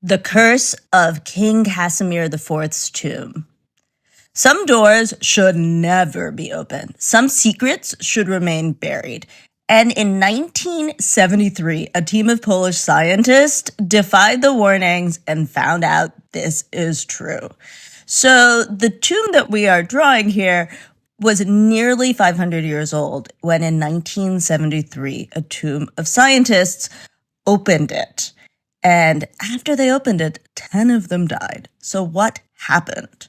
The Curse of King Casimir IV's Tomb. Some doors should never be opened. Some secrets should remain buried. And in 1973, a team of Polish scientists defied the warnings and found out this is true. So the tomb that we are drawing here was nearly 500 years old when in 1973, a team of scientists opened it. And after they opened it, 10 of them died. So what happened?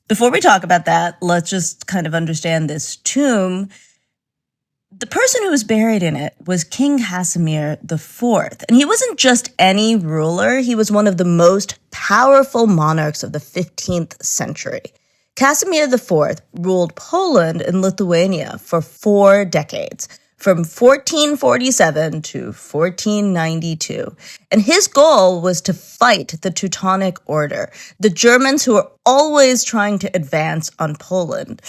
Before we talk about that, let's just kind of understand this tomb. The person who was buried in it was King Casimir IV. And he wasn't just any ruler. He was one of the most powerful monarchs of the 15th century. Casimir IV ruled Poland and Lithuania for 4 decades, from 1447 to 1492. And his goal was to fight the Teutonic Order, the Germans who were always trying to advance on Poland.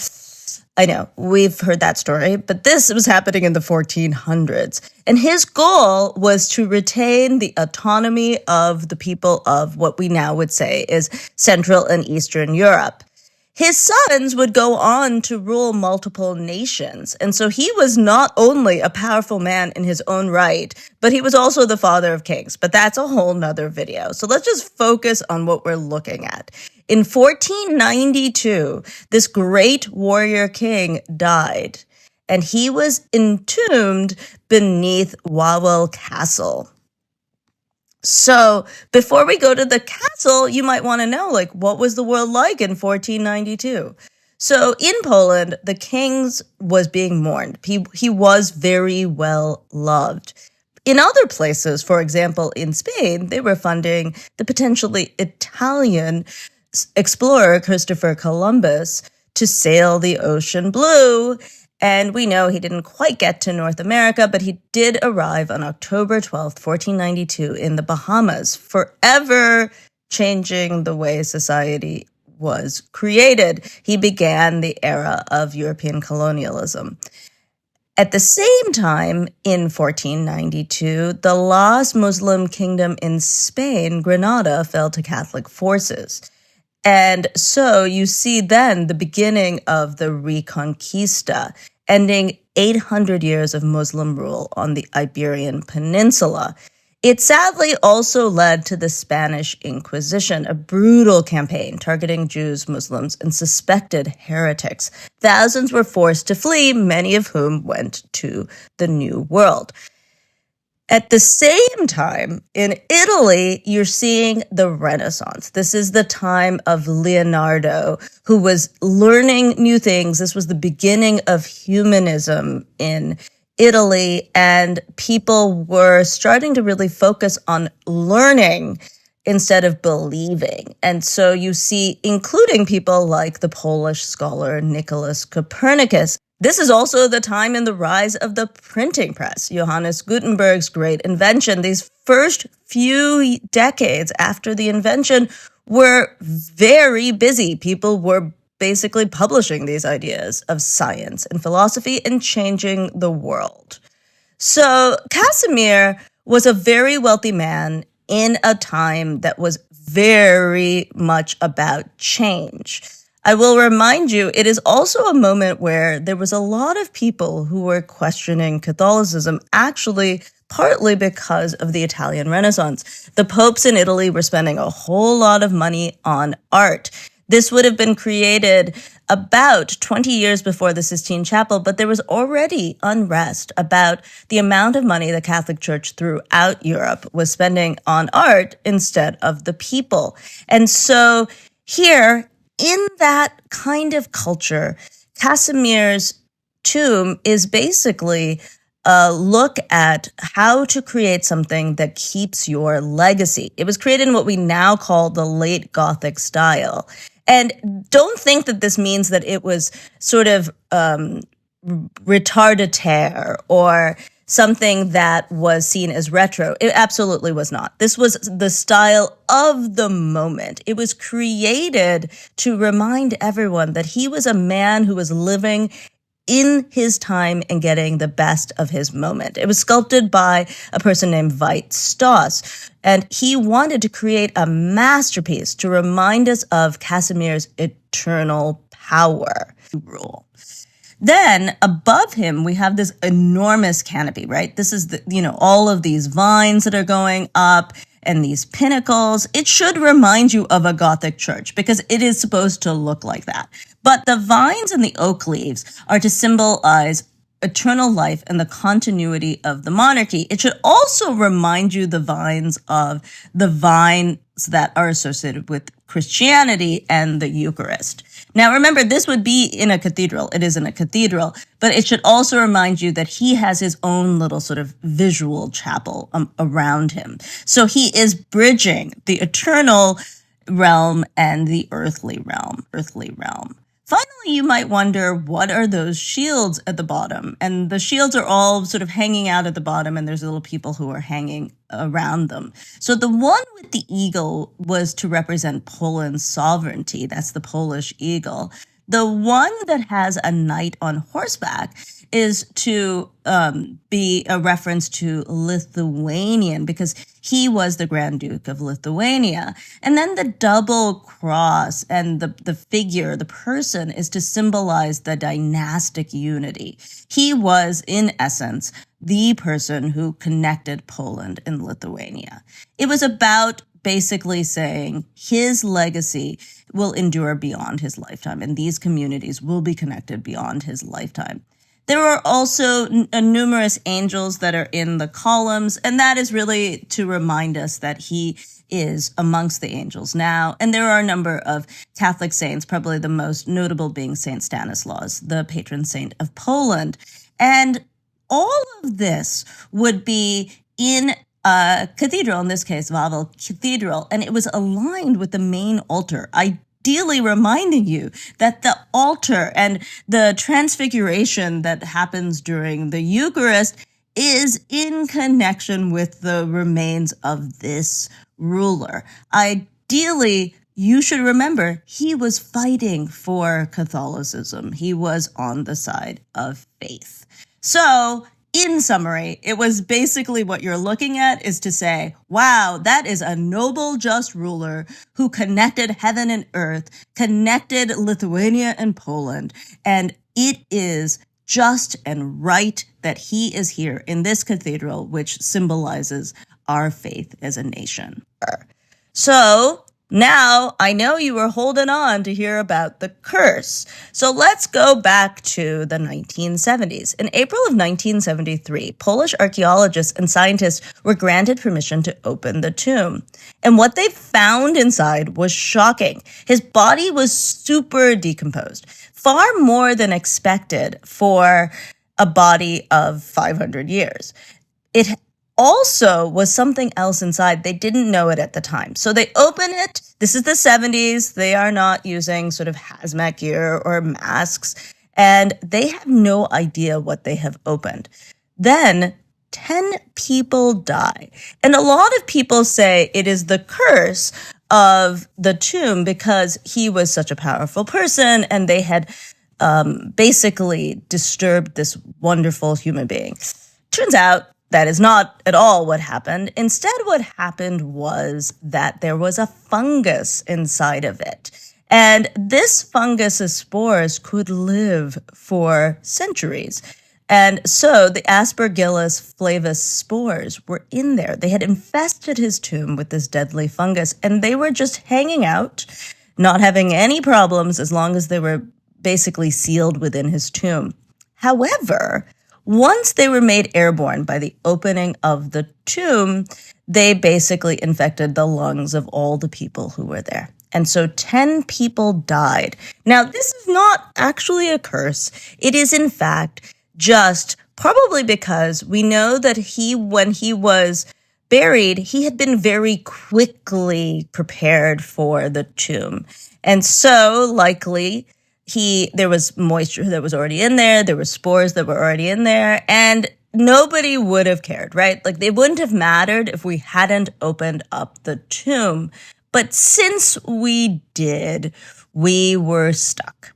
I know, we've heard that story, but this was happening in the 1400s. And his goal was to retain the autonomy of the people of what we now would say is Central and Eastern Europe. His sons would go on to rule multiple nations. And so he was not only a powerful man in his own right, but he was also the father of kings. But that's a whole nother video. So let's just focus on what we're looking at. In 1492, this great warrior king died, and he was entombed beneath Wawel Castle. So before we go to the castle, you might want to know, what was the world like in 1492? So in Poland, the king was being mourned. He was very well loved. In other places, for example, in Spain, they were funding the potentially Italian explorer Christopher Columbus to sail the ocean blue. And we know he didn't quite get to North America, but he did arrive on October 12th, 1492 in the Bahamas, forever changing the way society was created. He began the era of European colonialism. At the same time, in 1492, the last Muslim kingdom in Spain, Granada, fell to Catholic forces. And so you see then the beginning of the Reconquista, ending 800 years of Muslim rule on the Iberian Peninsula. It sadly also led to the Spanish Inquisition, a brutal campaign targeting Jews, Muslims, and suspected heretics. Thousands were forced to flee, many of whom went to the New World. At the same time, in Italy, you're seeing the Renaissance. This is the time of Leonardo, who was learning new things. This was the beginning of humanism in Italy, and people were starting to really focus on learning instead of believing. And so you see, including people like the Polish scholar Nicholas Copernicus. This is also the time in the rise of the printing press, Johannes Gutenberg's great invention. These first few decades after the invention were very busy. People were basically publishing these ideas of science and philosophy and changing the world. So Casimir was a very wealthy man in a time that was very much about change. I will remind you, it is also a moment where there was a lot of people who were questioning Catholicism, actually partly because of the Italian Renaissance. The popes in Italy were spending a whole lot of money on art. This would have been created about 20 years before the Sistine Chapel, but there was already unrest about the amount of money the Catholic Church throughout Europe was spending on art instead of the people. And so here, in that kind of culture, Casimir's tomb is basically a look at how to create something that keeps your legacy. It was created in what we now call the Late Gothic style. And don't think that this means that it was sort of retardataire or something that was seen as retro. It absolutely was not. This was the style of the moment. It was created to remind everyone that he was a man who was living in his time and getting the best of his moment. It was sculpted by a person named Veit Stoss, and he wanted to create a masterpiece to remind us of Casimir's eternal power to rule. Then above him, we have this enormous canopy, right? This is all of these vines that are going up and these pinnacles. It should remind you of a Gothic church because it is supposed to look like that. But the vines and the oak leaves are to symbolize eternal life and the continuity of the monarchy. It should also remind you the vines of the vines that are associated with Christianity and the Eucharist. Now, remember, this would be in a cathedral. It is in a cathedral, but it should also remind you that he has his own little sort of visual chapel around him. So he is bridging the eternal realm and the earthly realm. Finally, you might wonder, what are those shields at the bottom? And the shields are all sort of hanging out at the bottom, and there's little people who are hanging around them. So the one with the eagle was to represent Poland's sovereignty. That's the Polish eagle. The one that has a knight on horseback is to be a reference to Lithuanian, because he was the Grand Duke of Lithuania. And then the double cross and the figure, the person, is to symbolize the dynastic unity. He was, in essence, the person who connected Poland and Lithuania. It was about basically saying his legacy will endure beyond his lifetime, and these communities will be connected beyond his lifetime. There are also numerous angels that are in the columns, and that is really to remind us that he is amongst the angels now. And there are a number of Catholic saints, probably the most notable being Saint Stanislaus, the patron saint of Poland. And all of this would be in a cathedral, in this case, Wawel Cathedral, and it was aligned with the main altar, ideally reminding you that the altar and the transfiguration that happens during the Eucharist is in connection with the remains of this ruler. Ideally, you should remember he was fighting for Catholicism. He was on the side of faith. So, in summary, it was basically what you're looking at is to say, wow, that is a noble, just ruler who connected heaven and earth, connected Lithuania and Poland, and it is just and right that he is here in this cathedral, which symbolizes our faith as a nation. So, now, I know you were holding on to hear about the curse. So let's go back to the 1970s. In April of 1973, Polish archaeologists and scientists were granted permission to open the tomb. And what they found inside was shocking. His body was super decomposed, far more than expected for a body of 500 years. It also was something else inside. They didn't know it at the time. So they open it. This is the 70s. They are not using sort of hazmat gear or masks, and they have no idea what they have opened. Then 10 people die. And a lot of people say it is the curse of the tomb because he was such a powerful person and they had basically disturbed this wonderful human being. Turns out that is not at all what happened. Instead, what happened was that there was a fungus inside of it. And this fungus's spores could live for centuries. And so the Aspergillus flavus spores were in there. They had infested his tomb with this deadly fungus, and they were just hanging out, not having any problems as long as they were basically sealed within his tomb. However, once they were made airborne by the opening of the tomb, they basically infected the lungs of all the people who were there. And so 10 people died. Now, this is not actually a curse. It is, in fact, just probably because we know that when he was buried, he had been very quickly prepared for the tomb. And so, likely, there was moisture that was already in there were spores that were already in there, and nobody would have cared, right? Like, they wouldn't have mattered if we hadn't opened up the tomb. But since we did, we were stuck.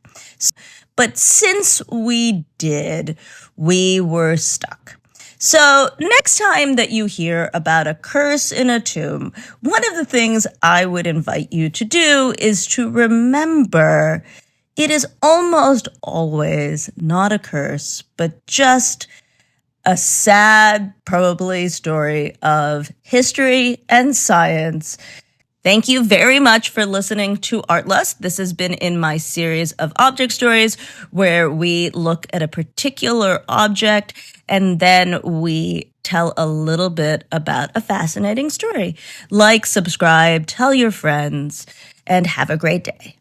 But since we did, we were stuck. So next time that you hear about a curse in a tomb, one of the things I would invite you to do is to remember it is almost always not a curse, but just a sad, probably, story of history and science. Thank you very much for listening to Artlust. This has been in my series of object stories where we look at a particular object and then we tell a little bit about a fascinating story. Like, subscribe, tell your friends, and have a great day.